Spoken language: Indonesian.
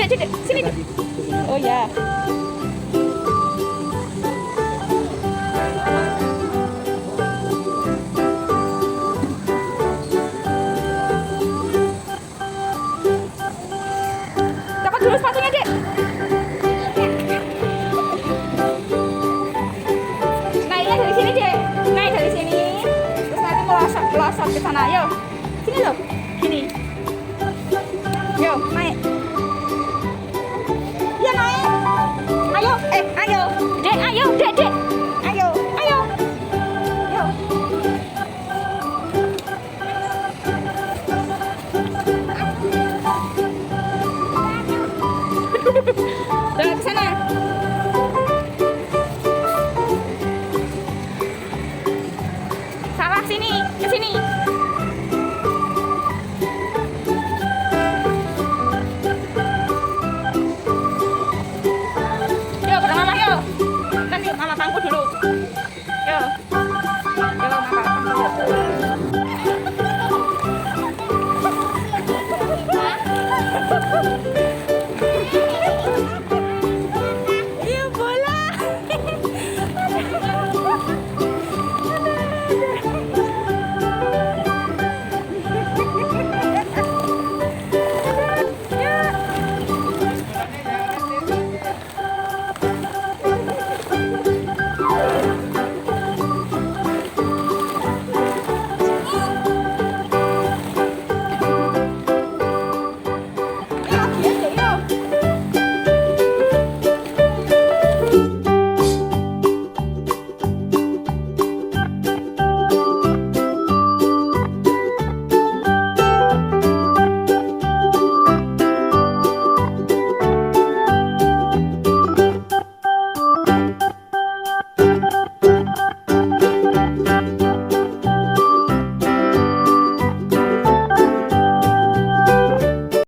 aja dek, sini dek. Oh ya. Dapat dulu sepatunya dek. Naiknya dari sini dek, naik dari sini. Terus nanti melosot ke sana. Ayo, sini loh, sini. Yo, naik. Ya naik. Ayo, ayo, dek, ayo, dek, dek. Ayo, ayo. Yo.